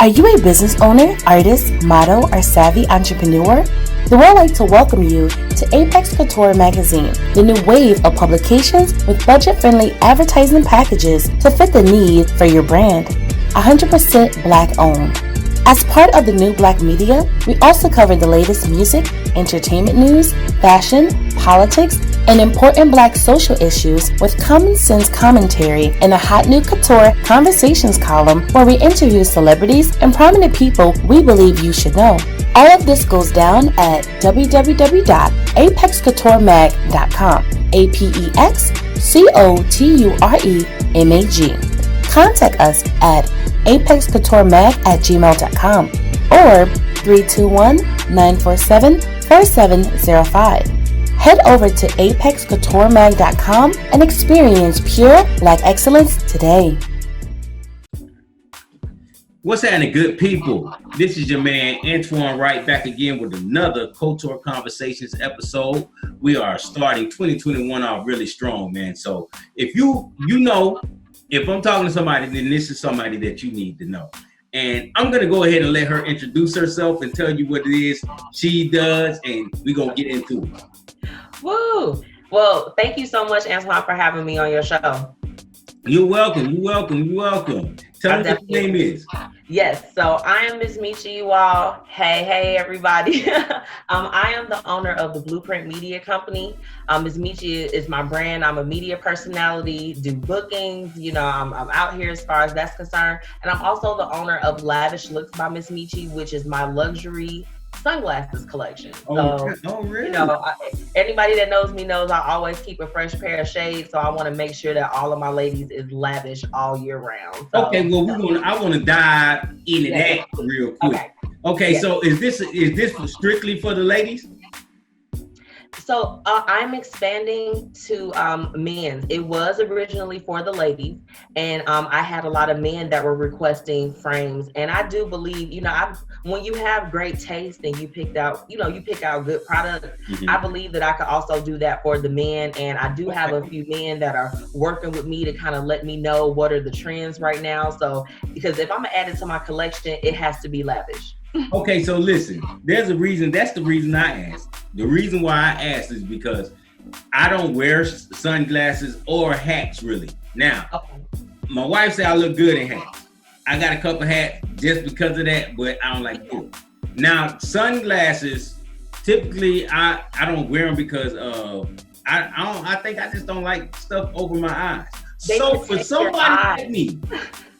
Are you a business owner, artist, model, or savvy entrepreneur? Then we'd like to welcome you to Apex Couture Magazine, the new wave of publications with budget-friendly advertising packages to fit the need for your brand. 100% Black owned. As part of the new Black media, we also cover the latest music, entertainment news, fashion, politics, and important Black social issues with common sense commentary in a hot new Coture Conversations column where we interview celebrities and prominent people we believe you should know. All of this goes down at www.apexcouturemag.com. APEXCOTUREMAG. Contact us at apexcouturemag@gmail.com or 321-947-4705. Head over to apexcouturemag.com and experience pure Black excellence today. What's happening, good people? This is your man Antuan, right back again with another Coture Conversations episode. We are starting 2021 off really strong, man. So if you know, if I'm talking to somebody, then this is somebody that you need to know. And I'm going to go ahead and let her introduce herself and tell you what it is she does, and we're going to get into it. Woo! Well, thank you so much, Antoine, for having me on your show. You're welcome. Tell me what your name is. Yes, so I am MzMetchi, you all. Hey, everybody. I am the owner of the Blueprint Media Company. MzMetchi is my brand. I'm a media personality, do bookings. You know, I'm out here as far as that's concerned. And I'm also the owner of Lavish Looks by MzMetchi, which is my luxury sunglasses collection. So, really? You know, anybody that knows me knows I always keep a fresh pair of shades. So I want to make sure that all of my ladies is lavish all year round. So, okay, well, I want to dive into that real quick. Okay, yes. So is this strictly for the ladies? So I'm expanding to men's. It was originally for the ladies, and I had a lot of men that were requesting frames. And I do believe, you know, when you have great taste and you pick out good product, I believe that I could also do that for the men. And I do have a few men that are working with me to kind of let me know what are the trends right now. So because if I'm gonna add it to my collection, it has to be lavish. Okay, so listen, there's a reason. That's the reason I asked. The reason why I asked is because I don't wear sunglasses or hats really. Now, my wife said I look good in hats. I got a couple hats just because of that, but I don't like it. Now, sunglasses, typically I don't wear them because I think I just don't like stuff over my eyes. So for somebody like me,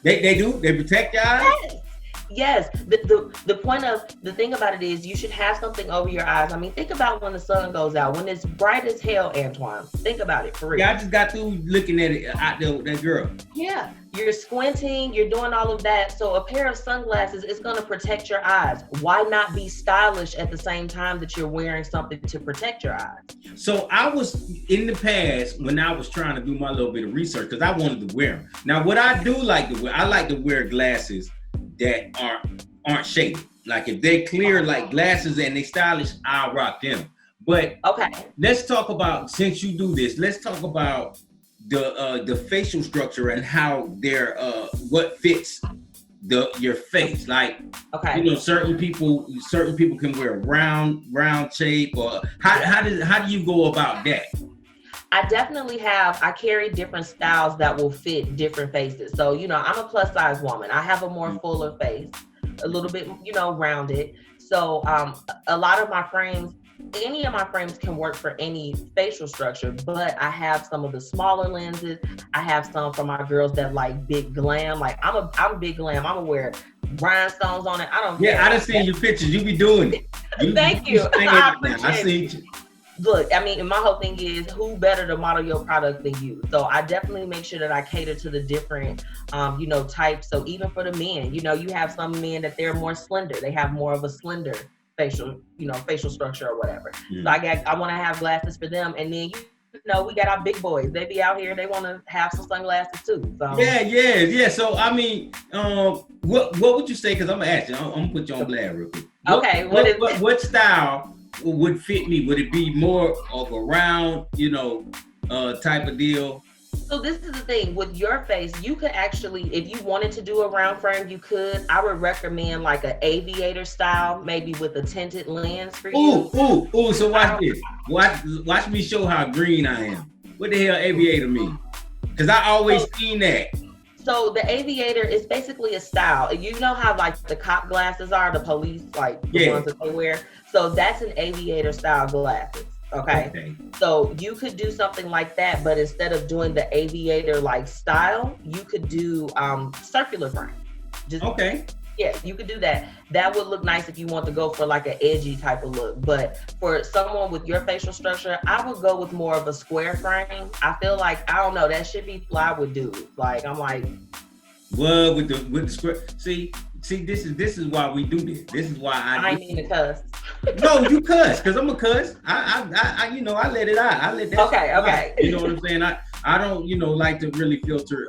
they protect your eyes? Yes. The thing about it is you should have something over your eyes. I mean, think about when the sun goes out, when it's bright as hell, Antoine. Think about it for real. Yeah, I just got through looking at it out there with that girl. Yeah, you're squinting, you're doing all of that. So a pair of sunglasses is going to protect your eyes. Why not be stylish at the same time that you're wearing something to protect your eyes? So I was in the past when I was trying to do my little bit of research because I wanted to wear them. Now, what I do like to wear, I like to wear glasses that aren't shaded. Like if they're clear like glasses and they stylish, I'll rock them. But let's talk about, since you do this, let's talk about the facial structure and how they're what fits your face. Like you know, certain people can wear round shape, or how do you go about that? I carry different styles that will fit different faces. So, you know, I'm a plus size woman. I have a more fuller face, a little bit, you know, rounded. So a lot of my frames, any of my frames can work for any facial structure, but I have some of the smaller lenses. I have some for my girls that like big glam. Like I'm big glam. I'm gonna wear rhinestones on it. I don't care. Yeah, I done seen your pictures. You be doing it. Thank you. I seen you. Look, I mean, my whole thing is who better to model your product than you? So I definitely make sure that I cater to the different, you know, types. So even for the men, you know, you have some men that they're more slender. They have more of a slender facial structure or whatever. So I want to have glasses for them. And then, you know, we got our big boys. They be out here. They want to have some sunglasses too. So Yeah. So, I mean, what would you say? Because I'm going to ask you. I'm going to put you on blast real quick. What style would fit me? Would it be more of a round, you know, type of deal, So this is the thing with your face, you could actually, if you wanted to do a round frame, you could. I would recommend like an aviator style, maybe with a tinted lens for you. Ooh. So watch this. Watch me show how green I am. What the hell aviator mean? Because I always seen that. So the aviator is basically a style. You know how like the cop glasses are, the police, like the ones that they wear. So that's an aviator style glasses. Okay. So you could do something like that, but instead of doing the aviator like style, you could do circular frame. Yeah, you could do that. That would look nice if you want to go for like an edgy type of look. But for someone with your facial structure, I would go with more of a square frame. I feel like, I don't know, that should be fly with dudes. Like, I'm like, what with the square? See, this is why we do this. This is why I mean to cuss. No, you cuss, because I'm a cuss. I let it out. I let that. Okay. You know what I'm saying? I don't, like to really filter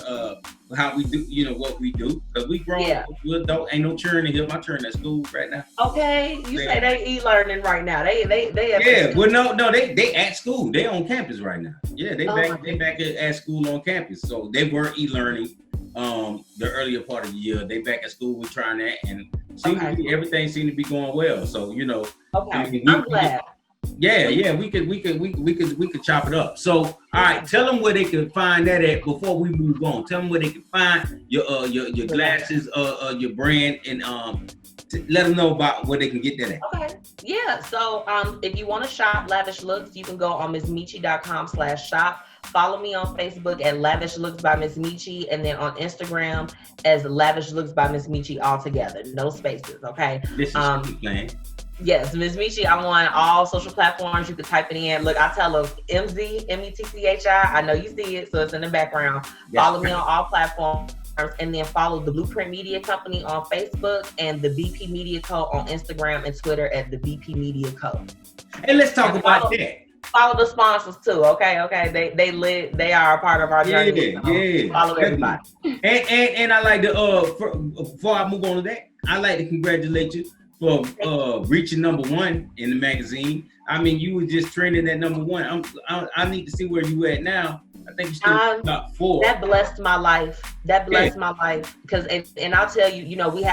how we do, what we do, because we grown up, we adult, ain't no churn in here. My churn at school right now. Okay, you say they e-learning right now. They well, no, they at school. They on campus right now. Yeah, they back at school on campus. So they were e-learning the earlier part of the year. They back at school. We're trying that, and everything seemed to be going well. So Okay, I'm glad. Yeah, we could chop it up. So, all right, tell them where they can find that at before we move on. Tell them where they can find your glasses, your brand, and let them know about where they can get that at. Okay, yeah. So, if you want to shop Lavish Looks, you can go on MzMetchi.com/shop. Follow me on Facebook at Lavish Looks by MzMetchi, and then on Instagram as Lavish Looks by MzMetchi all together, no spaces. Okay. This is plan. Yes, MzMetchi. I'm on all social platforms. You can type it in. Look, I tell them MZ, METCHI. I know you see it, so it's in the background. Yes. Follow me on all platforms, and then follow the Blueprint Media Company on Facebook and the BP Media Co. on Instagram and Twitter at the BP Media Co. And let's talk about that. Follow the sponsors too, okay? They are a part of our journey. So follow everybody. And I like to before I move on to that, I like to congratulate you for reaching #1 in the magazine. I mean, you were just trending at #1. I need to see where you at now. I think you're still about 4. That blessed my life. My life. Because and I'll tell you,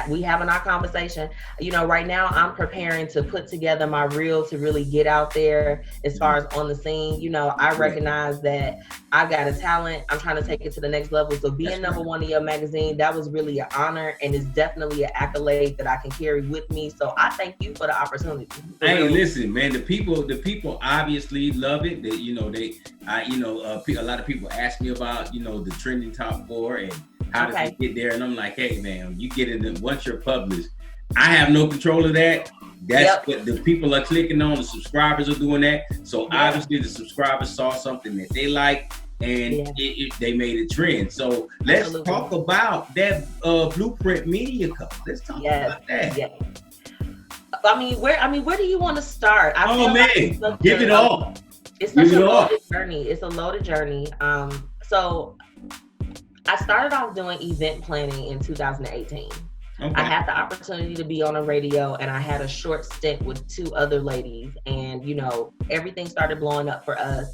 we having our conversation. Right now I'm preparing to put together my reel to really get out there as far as on the scene. I recognize that I got a talent. I'm trying to take it to the next level. So being #1 in your magazine, that was really an honor, and it's definitely an accolade that I can carry with me. So I thank you for the opportunity. Hey, listen, man, the people obviously love it. A lot of people ask me about, the trending top 4 and how does it get there? And I'm like, hey, man, you get in once you're published. I have no control of that. That's what the people are clicking on. The subscribers are doing that. So obviously the subscribers saw something that they like, and they made a trend. So let's talk about that Blueprint Media Co. Let's talk about that. Yeah. Where do you want to start? Give it all. It's such a loaded journey. It's a loaded journey. So I started off doing event planning in 2018. Okay. I had the opportunity to be on a radio, and I had a short stint with 2 other ladies, and everything started blowing up for us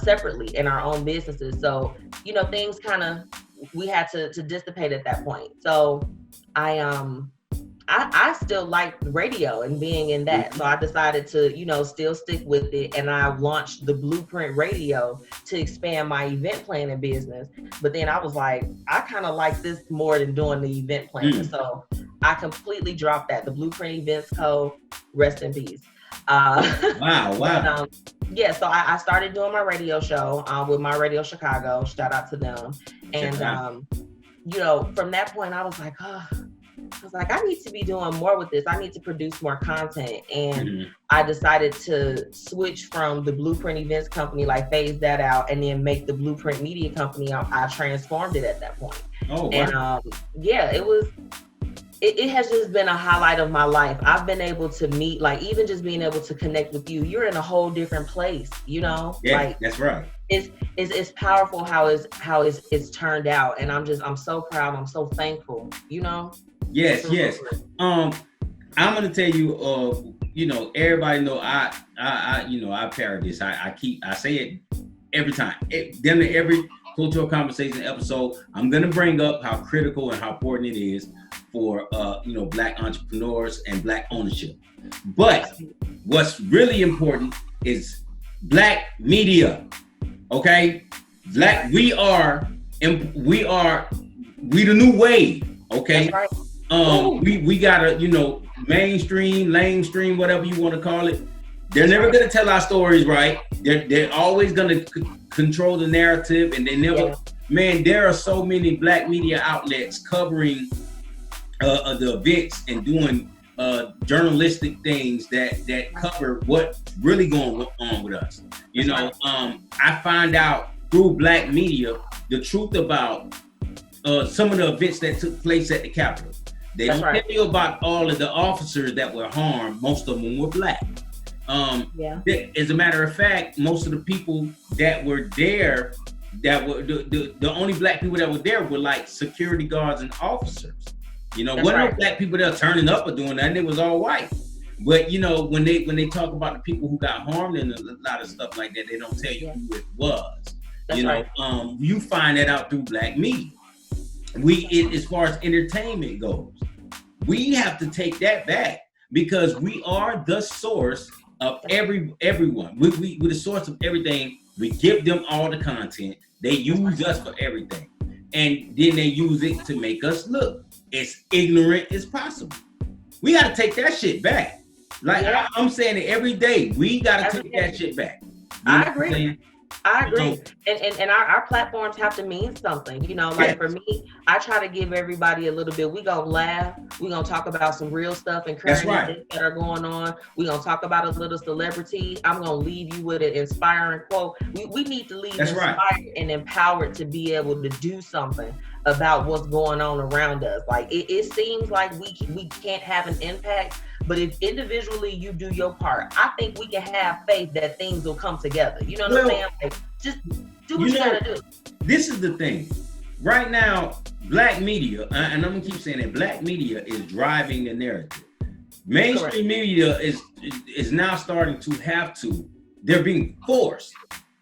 separately in our own businesses. So things we had to dissipate at that point. So I still liked radio and being in that. So I decided to, still stick with it. And I launched the Blueprint Radio to expand my event planning business. But then I was like, I kind of like this more than doing the event planning. So I completely dropped that. The Blueprint Events Co. Rest in peace. Wow. But, so I started doing my radio show with My Radio Chicago. Shout out to them. And, from that point, I was like, I need to be doing more with this. I need to produce more content. And I decided to switch from the Blueprint Events Company, phase that out, and then make the Blueprint Media Company. I transformed it at that point. Oh, wow. And it has just been a highlight of my life. I've been able to meet, even just being able to connect with you. You're in a whole different place, Yeah, that's right. It's powerful how it's turned out. And I'm so proud. I'm so thankful, Yes. I'm gonna tell you, everybody know I parrot this. I say it every time. Coture Conversations episode, I'm gonna bring up how critical and how important it is for Black entrepreneurs and Black ownership. But what's really important is Black media. Okay, we the new wave. Okay, right. We gotta mainstream, lamestream, whatever you want to call it. They're never gonna tell our stories right. They're always gonna control the narrative, and they never. Yeah. Man, there are so many Black media outlets covering the events and doing journalistic things that cover what's really going on with us. I find out through Black media the truth about some of the events that took place at the Capitol. They don't tell you about all of the officers that were harmed. Most of them were Black. As a matter of fact, most of the people that were there, that were the only Black people that were there were like security guards and officers. No Black people that are turning up or doing that, and it was all white. But when they talk about the people who got harmed and a lot of stuff like that, they don't tell you who it was. You find that out through Black media. As far as entertainment goes, we have to take that back because we are the source of everyone. We're the source of everything. We give them all the content. They use us for everything, and then they use it to make us look as ignorant as possible. We got to take that shit back. I'm saying it every day. We got to take that shit back. I agree. And our platforms have to mean something. For me, I try to give everybody a little bit. We gonna laugh. We gonna talk about some real stuff and current events that are going on. We gonna talk about a little celebrity. I'm gonna leave you with an inspiring quote. We need to leave inspired and empowered to be able to do something about what's going on around us. Like it seems like we can't have an impact, but if individually you do your part, I think we can have faith that things will come together. You know what I'm saying? Like, just do what you gotta do. This is the thing. Right now, Black media, and I'm gonna keep saying that, Black media is driving the narrative. Mainstream media is now starting to they're being forced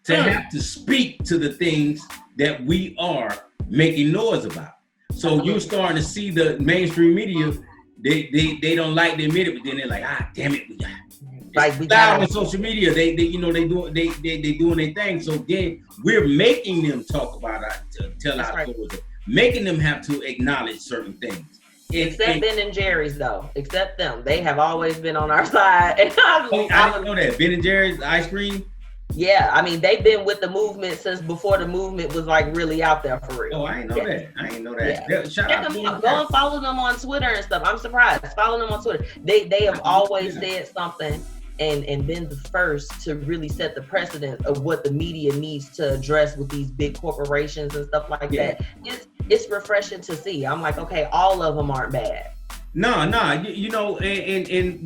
to have to speak to the things that we are making noise about. So you're starting to see the mainstream media, they don't like to admit it, but then they're like, damn it, we got on social media. They doing their thing. So then we're making them talk about tell our stories, making them have to acknowledge certain things. Except Ben and Jerry's though. Except them. They have always been on our side. I didn't know that. Ben and Jerry's ice cream? Yeah, I mean, they've been with the movement since before the movement was like really out there for real. Oh, I didn't know that. Yeah. Shout out to them. Go and follow them on Twitter and stuff. I'm surprised. Follow them on Twitter. They have always said something and been the first to really set the precedent of what the media needs to address with these big corporations and stuff like that. It's refreshing to see. I'm like, okay, all of them aren't bad. No, and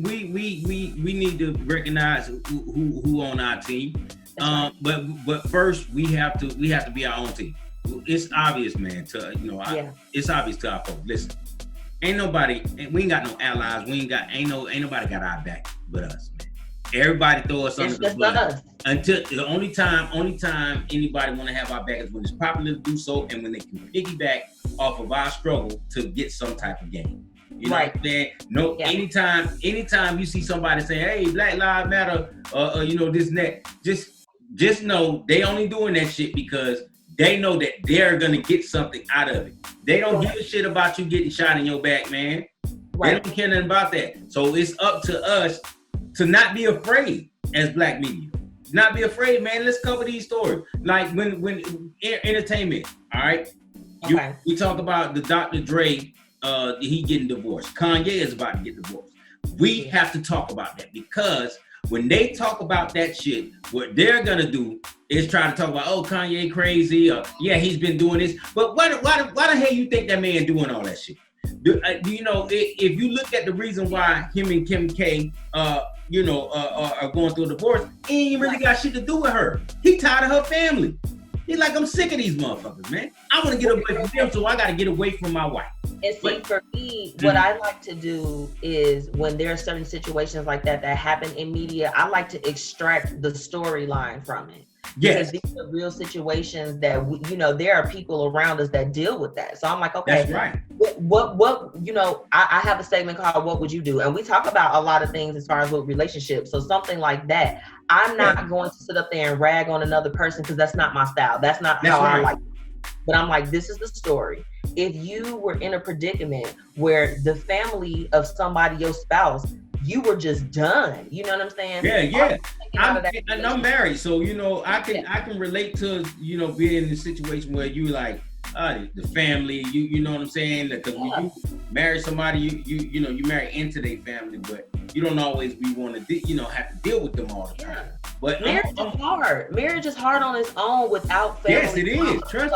we need to recognize who on our team. But first we have to be our own team. It's obvious, man. It's obvious to our folks. Listen, we ain't got no allies. Ain't nobody got our back but us, man. Everybody throw us under the bus. Until the only time anybody want to have our back is when it's popular to do so, and when they can piggyback off of our struggle to get some type of gain. You know what I'm saying? No, anytime you see somebody saying, "Hey, Black Lives Matter," this and that, just know they only doing that shit because they know that they're gonna get something out of it. They don't give a shit about you getting shot in your back, man. They don't care nothing about that. So it's up to us to not be afraid as Black media. Not be afraid, man. Let's cover these stories. Like when entertainment, all right? We talk about the Dr. Dre, he getting divorced. Kanye is about to get divorced. We have to talk about that because when they talk about that shit, what they're gonna do is try to talk about, oh, Kanye crazy, or he's been doing this. But why the hell you think that man doing all that shit? If you look at the reason why him and Kim K, are going through a divorce, he ain't really got shit to do with her. He tired of her family. He's like, I'm sick of these motherfuckers, man. I want to get away from them, so I got to get away from my wife. And see, for me, what I like to do is when there are certain situations like that happen in media, I like to extract the storyline from it. Because these are real situations that there are people around us that deal with that. So I'm like, okay, that's right. What I have a segment called "What Would You Do?" and we talk about a lot of things as far as with relationships. So something like that, I'm not going to sit up there and rag on another person because that's not my style. That's not how I like. But I'm like, this is the story. If you were in a predicament where the family of somebody, your spouse, you were just done. You know what I'm saying? Yeah. I'm married, so I can relate to being in a situation where you like the family. You know what I'm saying? Because when you marry somebody, you marry into their family, but you don't always want to have to deal with them all the time. But marriage is hard. Marriage is hard on its own without family. Yes, it is. Trust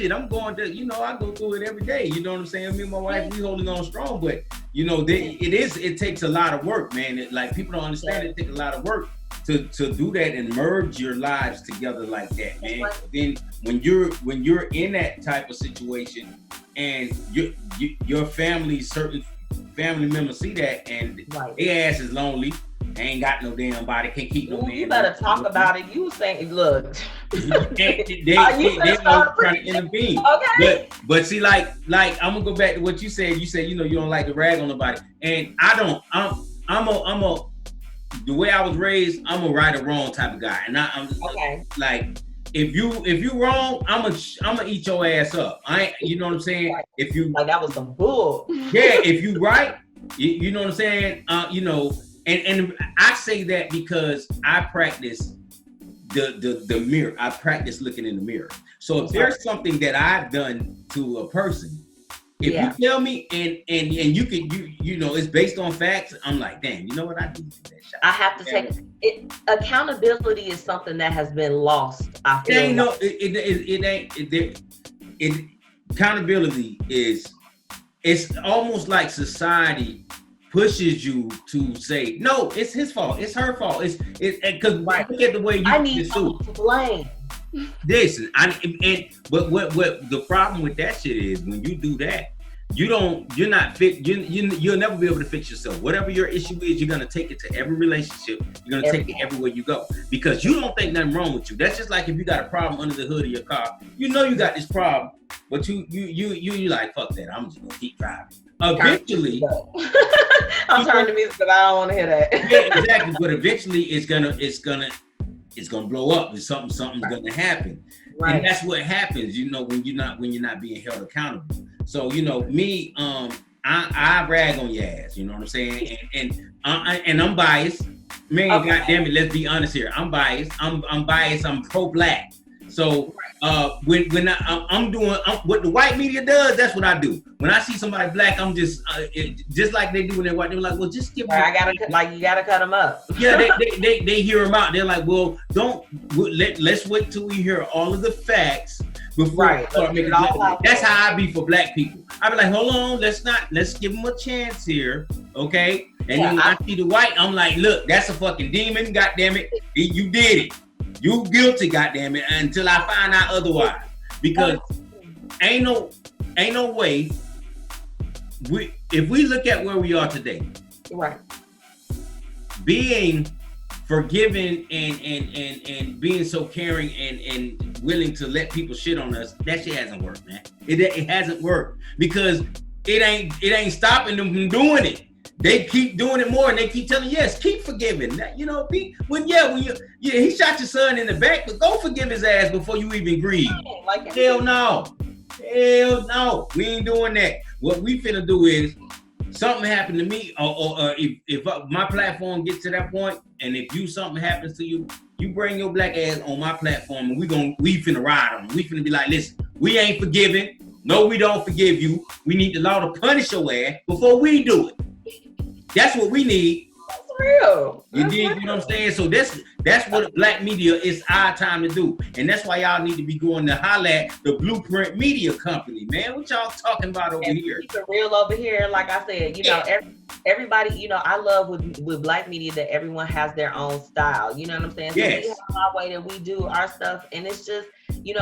me. I'm going to, I go through it every day. You know what I'm saying? Me and my wife, we holding on strong, but it takes a lot of work, man. People don't understand it takes a lot of work to do that and merge your lives together like that, man. Then when you're in that type of situation and your family, certain family members see that and their ass is lonely, ain't got no damn body, can't keep no man. You better talk about it. You saying, look, they trying to intervene. Okay. But see, like I'm gonna go back to what you said. You said you don't like to rag on nobody, and I don't. I'm a the way I was raised. I'm a right or wrong type of guy, and I'm like if you wrong, I'm gonna eat your ass up. You know what I'm saying? If you like that was some bull. Yeah, if you right, you know what I'm saying? And I say that because I practice the mirror. I practice looking in the mirror. So if there's something that I've done to a person, if you tell me and you can it's based on facts, I'm like, damn, you know what, I do that shot. I have to take it. Accountability is something that has been lost. I feel accountability is, it's almost like society pushes you to say, no, it's his fault, it's her fault, it's because look at the way you I need to blame. Listen, but what the problem with that shit is, when you do that, you're not fit. You'll never be able to fix yourself. Whatever your issue is, you're gonna take it to every relationship. You're gonna take it everywhere you go because you don't think nothing wrong with you. That's just like if you got a problem under the hood of your car. You know you got this problem, but you like, fuck that. I'm just gonna keep driving. Eventually, I'm turning to music because I don't want to hear that. Yeah, exactly. But eventually, it's gonna blow up. Something's gonna happen, and that's what happens. When you're not being held accountable. So me, I rag on your ass. You know what I'm saying? And I'm biased. Man, goddamn it, let's be honest here. I'm biased. I'm biased. I'm pro-black. So when I'm doing what the white media does, that's what I do. When I see somebody black, I'm just like they do when they're white. They're like, well, just give me. You gotta cut them up. Yeah, they hear them out. They're like, well, let's wait till we hear all of the facts before we start making it. That's how I be for black people. I be like, hold on, let's give them a chance here, okay? And then when I see the white, I'm like, look, that's a fucking demon. Goddamn it, you did it. You guilty, goddamn it, until I find out otherwise. Because ain't no way. If we look at where we are today, right, being forgiving and being so caring and willing to let people shit on us, that shit hasn't worked, man. It hasn't worked because it ain't stopping them from doing it. They keep doing it more, and they keep telling, yes, keep forgiving. When he shot your son in the back, but go forgive his ass before you even grieve. Hell no, we ain't doing that. What we finna do is, something happened to me, or if my platform gets to that point, and if something happens to you, you bring your black ass on my platform, and we finna ride on them. We finna be like, listen, we ain't forgiving. No, we don't forgive you. We need the law to punish your ass before we do it. That's what we need. That's real. You know what I'm saying? So that's what black media is our time to do. And that's why y'all need to be going to holler at the Blueprint Media Company, man. What y'all talking about over here? Keep it real over here. Like I said, everybody, I love with black media that everyone has their own style. You know what I'm saying? So we have our way that we do our stuff. And it's just, we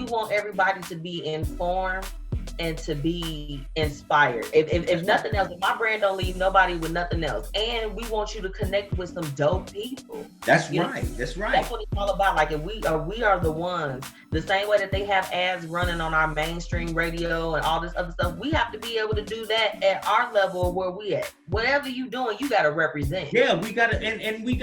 want everybody to be informed and to be inspired. If nothing else, if my brand don't leave nobody with nothing else, and we want you to connect with some dope people. That's right. That's right. That's what it's all about. Like if we are the ones, the same way that they have ads running on our mainstream radio and all this other stuff, we have to be able to do that at our level where we at. Whatever you doing, you gotta represent. Yeah, we gotta and we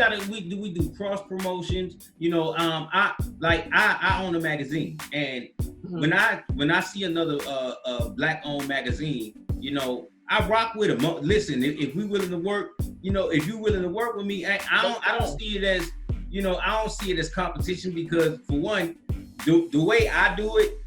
do cross promotions. You know, I own a magazine, and when I see another black owned magazine, you know, I rock with them. Listen, if we willing to work, you know, if you willing to work with me, I don't see it as, you know, I don't see it as competition, because for one, the way I do it,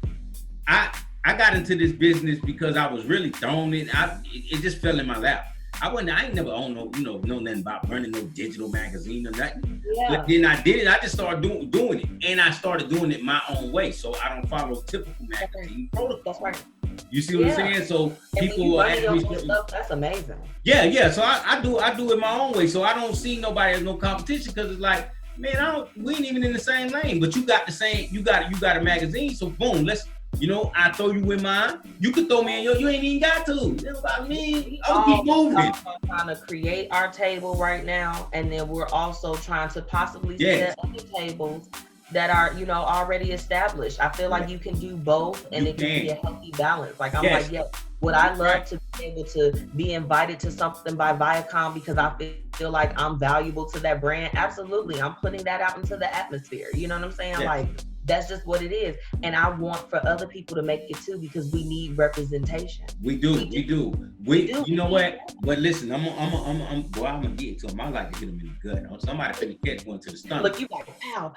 I got into this business because I was really thrown in. It just fell in my lap. I ain't never owned know nothing about running no digital magazine or nothing. Yeah. But then I did it. I just started doing it, and I started doing it my own way. So I don't follow typical magazine protocol. That's right. You see what I'm saying? So people will ask me stuff. That's amazing. Yeah. So I do it my own way. So I don't see nobody as no competition, because it's like, man, we ain't even in the same lane. But you got the same. You got a magazine. So boom, let's. You know, I throw you in mine. You could throw me in yours. You ain't even got to. It's about me. I'll keep moving. We're trying to create our table right now, and then we're also trying to possibly set other tables that are, you know, already established. I feel like you can do both, and it can be a healthy balance. Like I'm like, yeah, would I love to be able to be invited to something by Viacom because I feel like I'm valuable to that brand? Absolutely. I'm putting that out into the atmosphere. You know what I'm saying? Like, that's just what it is. And I want for other people to make it too, because we need representation. We do. You know what? But listen, I'm gonna get to him. I like to hit him in the gut. Somebody finna catch one to the stomach. Look, you like pow.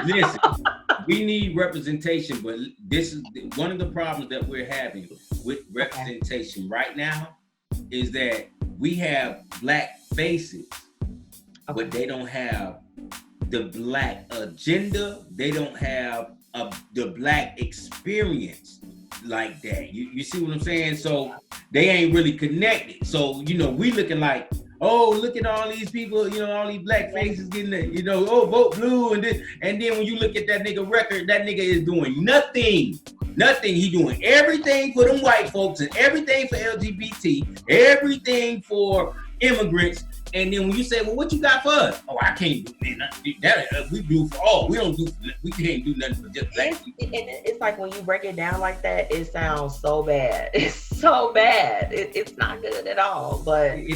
Listen, we need representation, but this is one of the problems that we're having with representation right now, is that we have black faces, but they don't have the black agenda. They don't have the black experience like that. You see what I'm saying? So they ain't really connected. So, you know, we looking like, oh, look at all these people, you know, all these black faces getting it, you know, oh, vote blue and this. And then when you look at that nigga record, that nigga is doing nothing. He doing everything for them white folks and everything for LGBT, everything for immigrants. And then when you say, well, what you got for us? Oh, I can't do nothing. That we do for all. We can't do nothing for just black people. And it's like when you break it down like that, it sounds so bad. It's so bad. It's not good at all. But the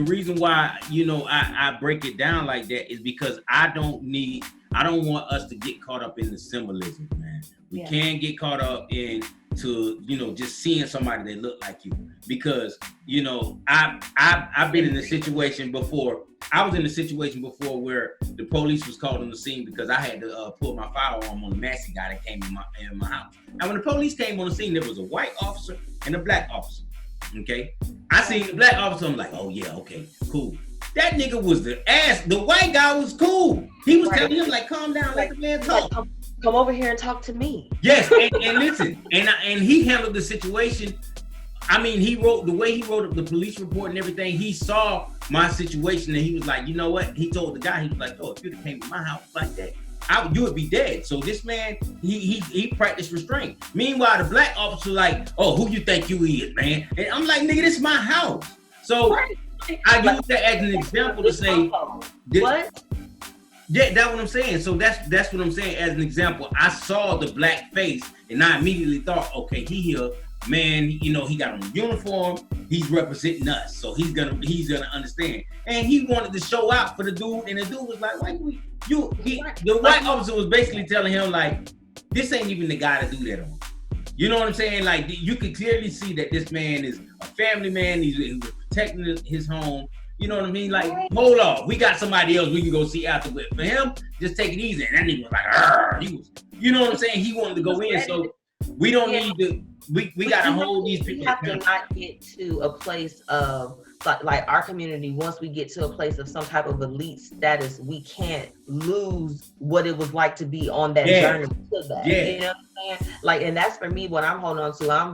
reason why, you know, I break it down like that is because I don't want us to get caught up in the symbolism, man. We can't get caught up in you know, just seeing somebody that look like you, because, you know, I've been in a situation before. I was in a situation before where the police was called on the scene because I had to pull my firearm on the nasty guy that came in my house. Now, when the police came on the scene, there was a white officer and a black officer. Okay, I seen the black officer. I'm like, oh yeah, okay, cool. That nigga was the ass. The white guy was cool. He was telling him like, calm down, let the man talk. Come over here and talk to me. Yes, and listen, and he handled the situation. I mean, he wrote up the police report and everything. He saw my situation and he was like, you know what? He told the guy, he was like, oh, if you'd have came to my house like that, you would be dead. So this man, he practiced restraint. Meanwhile, the black officer like, oh, who you think you is, man? And I'm like, nigga, this is my house. So I use that as an example to say, what? Yeah, that's what I'm saying. So that's what I'm saying as an example. I saw the black face and I immediately thought, okay, he here, man, you know, he got on a uniform, he's representing us. So he's gonna understand. And he wanted to show out for the dude, and the dude was like, why the white officer was basically telling him like, this ain't even the guy to do that on. You know what I'm saying? Like, you could clearly see that this man is a family man, he's protecting his home. You know what I mean? Like, hold on, we got somebody else we can go see after. But for him, just take it easy. And that nigga was like, you know what I'm saying? He wanted to go in. So we don't need to, we got to hold these people. We have to not get to a place of, like our community, once we get to a place of some type of elite status, we can't lose what it was like to be on that journey to that. You know what I'm saying? Like, and that's for me what I'm holding on to. I'm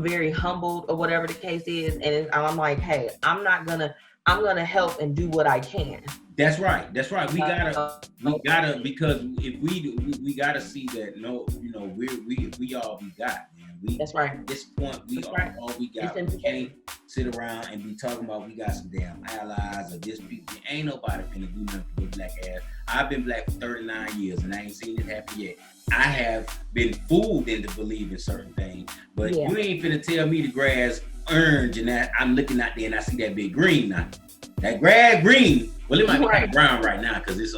very humbled or whatever the case is. And I'm like, hey, I'm not gonna I'm gonna help and do what I can. That's right. That's right. We gotta because if we do, we gotta see that we all we got, man. That's right. At this point, we are all we got. We can't sit around and be talking about we got some damn allies or this people. Ain't nobody finna do nothing with black ass. I've been black for 39 years and I ain't seen it happen yet. I have been fooled into believing certain things, but you ain't finna tell me the grass orange and that I'm looking out there and I see that big green now. That grass green, well, it might be kind of brown right now because it's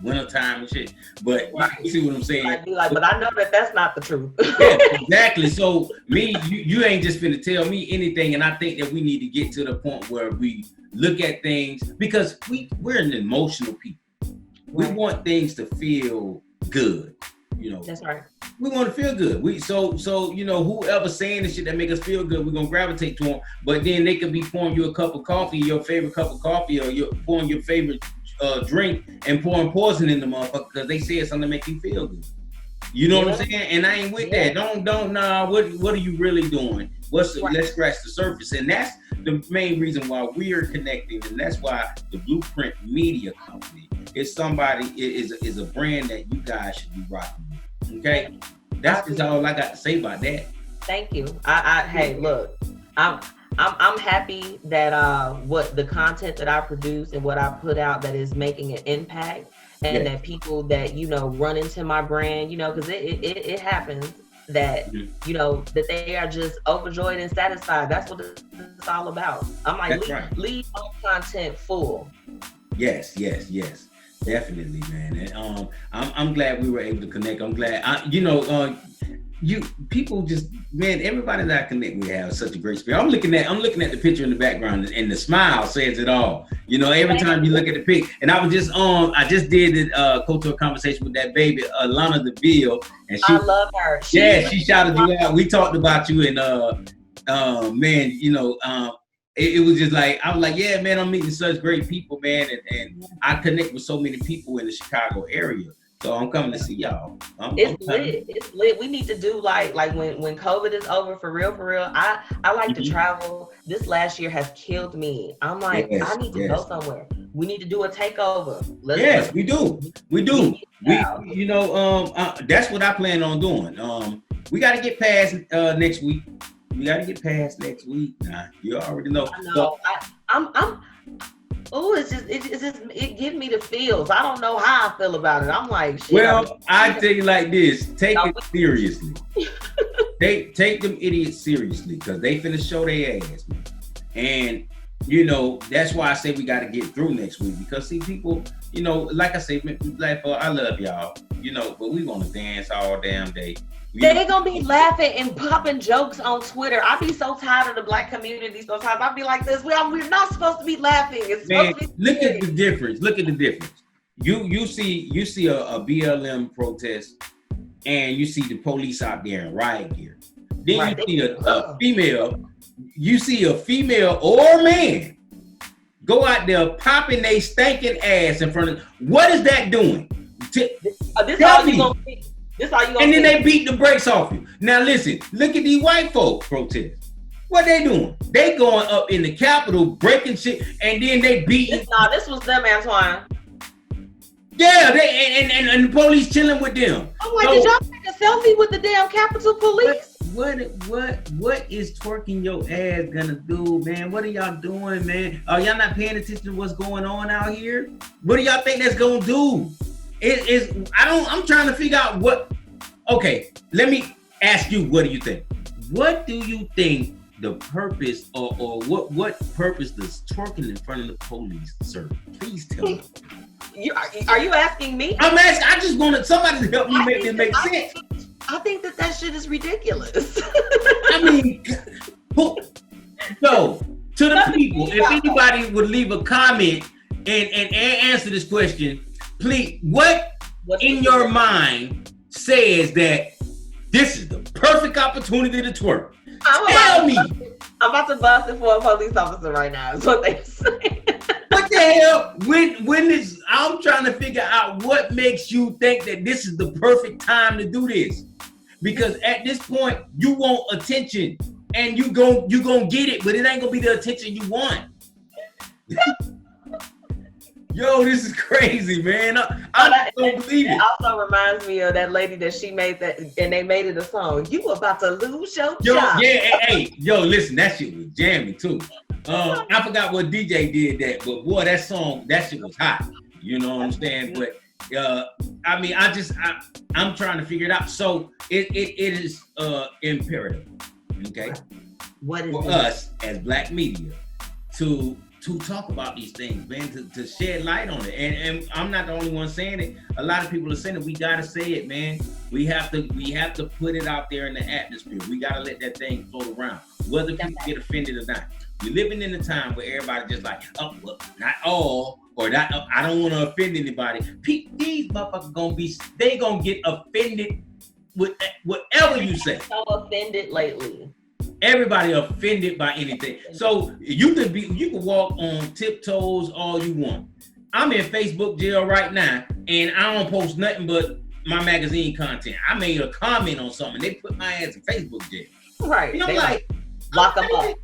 winter time and shit. But you see what I'm saying? But I know that that's not the truth. Yeah, exactly. So you ain't just finna tell me anything, and I think that we need to get to the point where we look at things because we're an emotional people. We want things to feel good. That's right. We want to feel good. So whoever saying the shit that make us feel good, we're gonna gravitate to them. But then they could be pouring you a cup of coffee, your favorite cup of coffee, or you're pouring your favorite drink and pouring poison in the motherfucker because they said something to make you feel good. You know what I'm saying? And I ain't with that. Don't what are you really doing? Let's scratch the surface. And that's the main reason why we're connecting, and that's why the Blueprint Media Company is a brand that you guys should be rocking with. Okay, that's just all I got to say about that. Thank you. Hey, look, I'm happy that what the content that I produce and what I put out that is making an impact, and that people that run into my brand, because it happens that that they are just overjoyed and satisfied. That's what it's all about. I'm like, leave all content full. Yes. Definitely, man. And I'm glad we were able to connect. I'm glad people just, man, everybody that I connect with have such a great spirit. I'm looking at the picture in the background and the smile says it all. Every time you look at the pic, and I just did the Coture Conversation with that baby, Alana DeVille, and I love her. She shouted you out. We talked about you and it was just like, I was like, yeah, man, I'm meeting such great people, man. And I connect with so many people in the Chicago area. So I'm coming to see y'all. It's lit. We need to do like when COVID is over, for real. I like to travel. This last year has killed me. I'm like, I need to go somewhere. We need to do a takeover. We do. That's what I plan on doing. We got to get past next week. Nah, you already know. I know. It gives me the feels. I don't know how I feel about it. I'm like, shit. Well, I tell you like this: take it seriously. Take them idiots seriously because they finna show their ass, man. And that's why I say we got to get through next week because see, people, like I say, I love y'all, but we gonna dance all damn day. They're gonna be laughing and popping jokes on Twitter. I be so tired of the black community sometimes. I be like this. We're not supposed to be laughing. It's supposed to be look at the difference. You see a BLM protest, and you see the police out there in riot gear. Then you see a female. You see a female or man go out there popping they stinking ass in front of. What is that doing? Tell me. And then they beat the brakes off you. Now listen, look at these white folk protests. What they doing? They going up in the Capitol, breaking shit, and then they beating. This was them, Antuan. Yeah, and the police chilling with them. Oh wait, did y'all take a selfie with the damn Capitol Police? What is twerking your ass gonna do, man? What are y'all doing, man? Are y'all not paying attention to what's going on out here? What do y'all think that's gonna do? I'm trying to figure out what. Okay, let me ask you. What do you think? What do you think the purpose or what purpose does twerking in front of the police serve? Please tell me. Are you asking me? I'm asking. I just wanted somebody to help me make it make sense. I think that shit is ridiculous. I mean, so to the people, if anybody would leave a comment and answer this question. Please, what in your mind says that this is the perfect opportunity to twerk? Tell me. I'm about to bust it for a police officer right now. Is what they say. What the hell? I'm trying to figure out what makes you think that this is the perfect time to do this. Because at this point, you want attention, and you gon' get it, but it ain't gonna be the attention you want. Yo, this is crazy, man. I don't believe it. It also reminds me of that lady that she made that, and they made it a song. You about to lose your job. Yeah, hey, yo, listen, that shit was jamming too. I forgot what DJ did that, but boy, that shit was hot. You know what I'm saying? But I mean, I'm trying to figure it out. So it is imperative, okay, what is for us as Black media to talk about these things, man, to shed light on it. And I'm not the only one saying it. A lot of people are saying it. We gotta say it, man. We have to put it out there in the atmosphere. We gotta let that thing float around, whether people get offended or not. We're living in a time where everybody just like, oh, well, not all, or not. I don't want to offend anybody. These motherfuckers gonna get offended with whatever you say. So offended lately. Everybody offended by anything. So you can walk on tiptoes all you want. I'm in Facebook jail right now, and I don't post nothing but my magazine content. I made a comment on something. They put my ass in Facebook jail. Right. You know, like lock them up.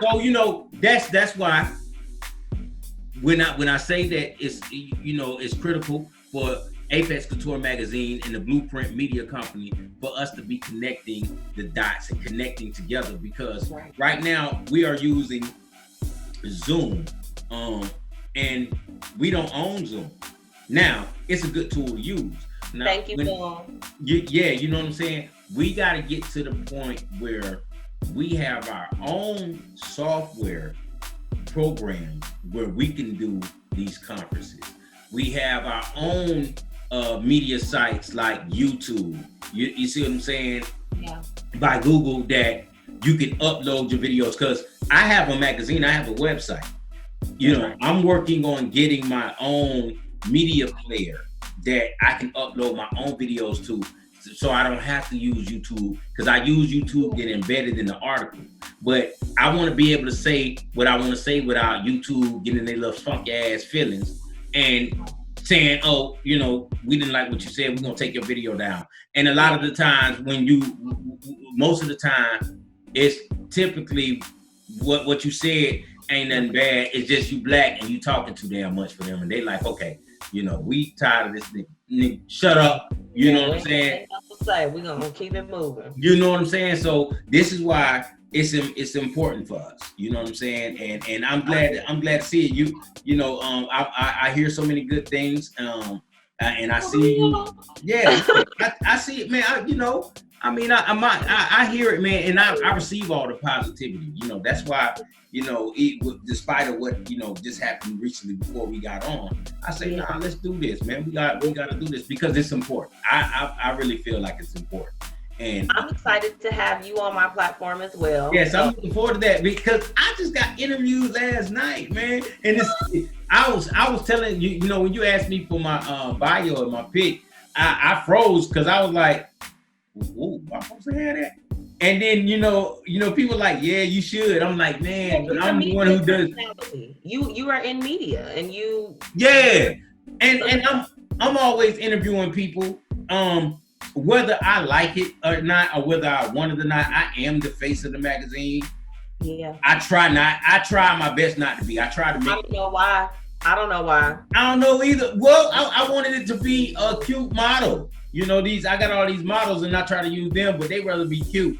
So that's why when I say that it's critical for Apex Couture Magazine and the Blueprint Media Company for us to be connecting the dots and connecting together, because right now we are using Zoom, and we don't own Zoom. Now it's a good tool to use. Now, thank you, Zoom. You know what I'm saying? We got to get to the point where we have our own software program where we can do these conferences. We have our own media sites like YouTube. You see what I'm saying? Yeah. By Google, that you can upload your videos. Because I have a magazine, I have a website. You know, I'm working on getting my own media player that I can upload my own videos to, so I don't have to use YouTube, because I use YouTube, get embedded in the article. But I want to be able to say what I want to say without YouTube getting their little funky ass feelings and saying, oh, you know, we didn't like what you said, we're gonna take your video down. And a lot of the times most of the time, it's typically what you said ain't nothing bad. It's just you Black and you talking too damn much for them, and they like, okay, you know, we tired of this nigga. Shut up. You know what I'm saying? We're gonna keep it moving. You know what I'm saying? So this is why it's important for us. You know what I'm saying? And I'm glad to see it. You know, I hear so many good things. And I see you. Yeah, I see it, man. I hear it, man, and I receive all the positivity. You know, that's why, you know, despite of what, you know, just happened recently before we got on, I say, nah, let's do this, man. We got to do this because it's important. I really feel like it's important. And I'm excited to have you on my platform as well. Yes, I'm looking forward to that, because I just got interviewed last night, man. And I was telling you, you know, when you asked me for my bio and my pic, I froze, because I was like, ooh, am I supposed to have that? And then, you know, people like, yeah, you should. I'm like, man, but I'm the one who does. You are in media, and you. Yeah, and I'm always interviewing people, whether I like it or not, or whether I want it or not. I am the face of the magazine. Yeah. I try my best not to be. I try to make. I don't know why. I don't know either. Well, I wanted it to be a cute model. You know, I got all these models, and I try to use them, but they rather be cute.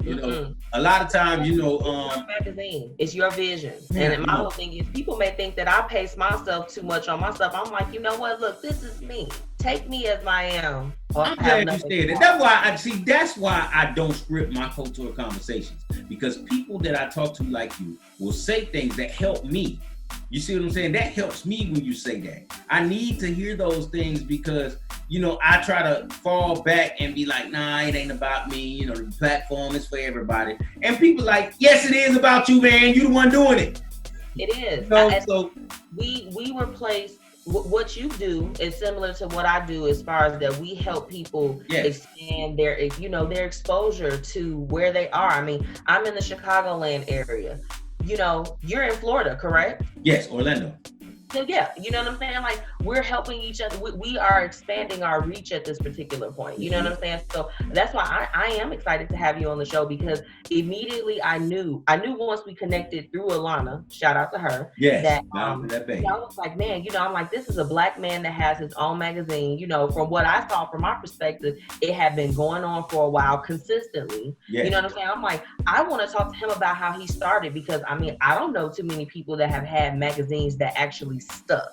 You know, a lot of times, you know, magazine. It's your vision. And my whole thing is, people may think that I pace myself too much on myself. I'm like, you know what? Look, this is me. Take me as I am. I'm glad you said it. That's why I don't script my Coture Conversations, because people that I talk to like you will say things that help me. You see what I'm saying? That helps me when you say that. I need to hear those things, because, you know, I try to fall back and be like, nah, it ain't about me. You know, the platform is for everybody. And people like, yes, it is about you, man. You the one doing it. It is. So we replace what you do is similar to what I do, as far as that we help people expand their exposure to where they are. I mean, I'm in the Chicagoland area. You know, you're in Florida, correct? Yes, Orlando. So yeah, you know what I'm saying? Like we're helping each other. We are expanding our reach at this particular point. You know what I'm saying? So that's why I am excited to have you on the show, because immediately I knew once we connected through Alana, shout out to her. Yes, that I was like, man, I'm like, this is a Black man that has his own magazine. From what I saw from my perspective, it had been going on for a while consistently. Yes. You know what I'm saying? I'm like, I want to talk to him about how he started, because I don't know too many people that have had magazines that actually stuck.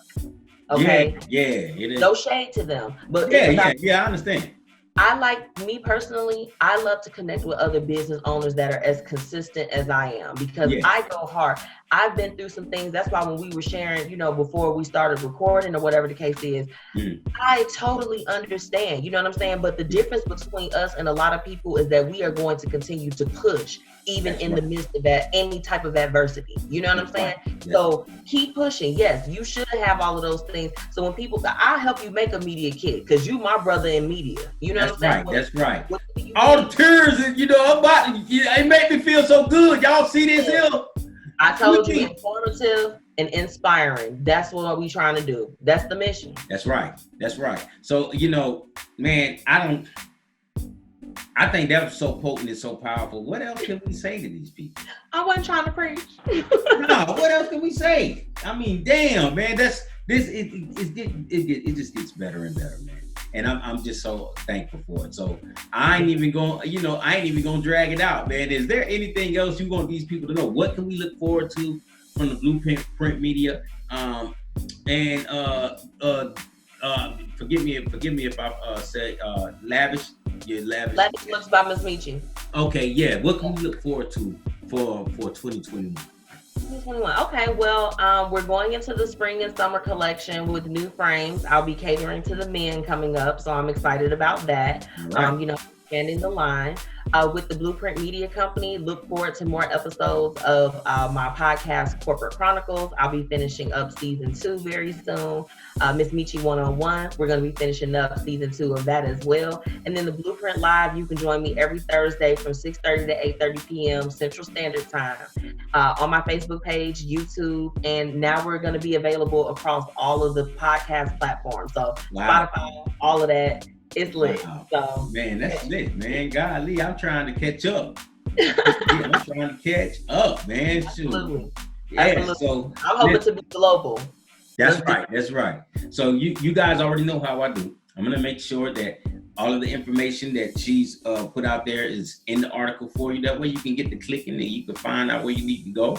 Okay. Yeah, it is. No shade to them, but I understand. Me personally, I love to connect with other business owners that are as consistent as I am, because I go hard. I've been through some things. That's why when we were sharing, before we started recording or whatever the case is, I totally understand, you know what I'm saying? But the difference between us and a lot of people is that we are going to continue to push, even in the midst of any type of adversity. You know what I'm saying? Yeah. So keep pushing. Yes, you should have all of those things. So when people, I'll help you make a media kit, because you my brother in media. You know what I'm saying? That's right. All the tears, it made me feel so good. Y'all see this here? I told you, informative and inspiring. That's what we trying to do. That's the mission. That's right. So, man, I think that was so potent and so powerful. What else can we say to these people? I wasn't trying to preach. No, what else can we say? I mean, damn, man, it just gets better and better, man. And I'm just so thankful for it. So I ain't even gonna drag it out, man. Is there anything else you want these people to know? What can we look forward to from the Blueprint Media? Forgive me if I say lavish. Yeah, lavish. Lavish looks by MzMetchi. Okay, yeah. What can we look forward to for 2021? 2021. Okay, well, we're going into the spring and summer collection with new frames. I'll be catering to the men coming up, so I'm excited about that. Right. Expanding the line. With the Blueprint Media Company, look forward to more episodes of my podcast, Corporate Chronicles. I'll be finishing up season 2 very soon. MzMetchi One-on-One, we're going to be finishing up season 2 of that as well. And then the Blueprint Live, you can join me every Thursday from 6:30 to 8:30 p.m. Central Standard Time on my Facebook page, YouTube, and now we're going to be available across all of the podcast platforms. So Spotify, all of that. It's lit. Wow. So man, that's lit, man. Golly, I'm trying to catch up. I'm trying to catch up, man. Absolutely. Yeah, Absolutely. So I'm hoping to be global. That's right. So you guys already know how I do. I'm gonna make sure that all of the information that she's put out there is in the article for you. That way you can get the clicking and you can find out where you need to go.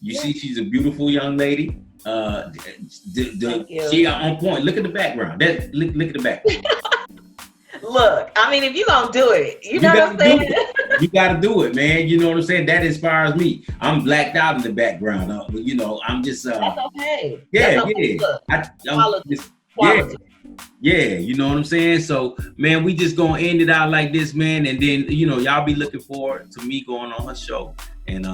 You see, she's a beautiful young lady. She got on point. Look at the background. Look at the background. Look, I mean, if you're gonna do it, you know what I'm saying? You gotta do it, man. You know what I'm saying? That inspires me. I'm blacked out in the background. I'm just that's okay. Yeah, that's okay. Quality. Yeah, you know what I'm saying? So, man, we just gonna end it out like this, man. And then, y'all be looking forward to me going on her show. And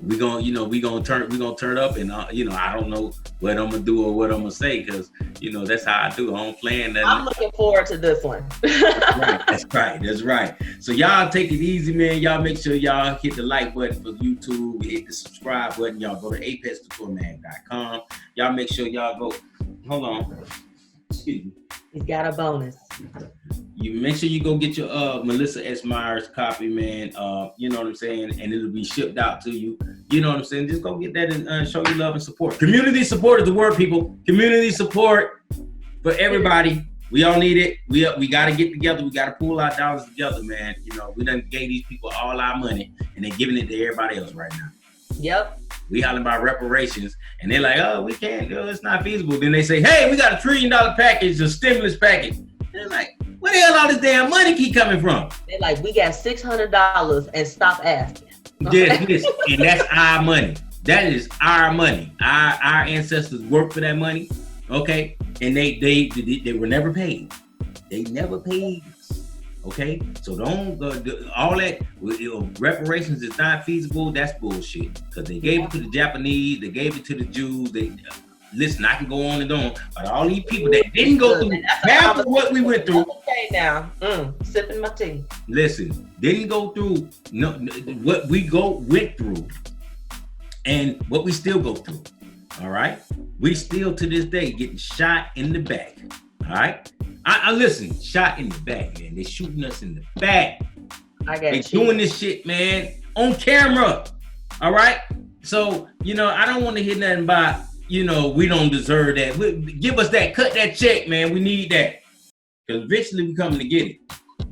we gonna turn up, and I don't know what I'm gonna do or what I'm gonna say, because that's how I do. I don't plan that. I'm looking forward to this one. That's right. So y'all take it easy, man. Y'all make sure y'all hit the like button for YouTube, hit the subscribe button. Y'all go to apexcouturemag.com. Y'all make sure y'all go. Hold on. Excuse me. He's got a bonus. You make sure you go get your Melissa S. Myers copy, man. You know what I'm saying? And it'll be shipped out to you. You know what I'm saying? Just go get that and show your love and support. Community support is the word, people. Community support for everybody. We all need it. We got to get together. We got to pool our dollars together, man. We done gave these people all our money, and they're giving it to everybody else right now. Yep. We hollering about reparations, and they're like, oh, we can't do it. It's not feasible. Then they say, hey, we got $1 trillion package, a stimulus package. And they're like, where the hell all this damn money keep coming from? They're like, we got $600 and stop asking. Yes, and that's our money. That is our money. Our ancestors worked for that money, okay? And they were never paid. They never paid. Okay, so don't all that reparations is not feasible. That's bullshit. Because they gave it to the Japanese, they gave it to the Jews. Listen, I can go on and on, but all these people that didn't go through half of what we went through. Okay, now sipping my tea. Listen, didn't go through what we went through, and what we still go through. All right. We still to this day getting shot in the back. All right. I listen, shot in the back, man. They shooting us in the back. They doing this shit, man, on camera. All right. So, I don't want to hear nothing about, we don't deserve that. Give us that, cut that check, man. We need that. Because eventually we coming to get it.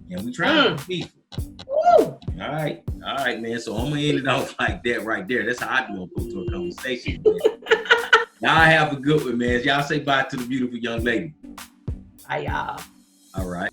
And we trying to be peaceful. All right, man. So I'm gonna end it off like that right there. That's how I do on Coture Conversations, man. Y'all have a good one, man. Y'all say bye to the beautiful young lady. Bye, y'all. All right.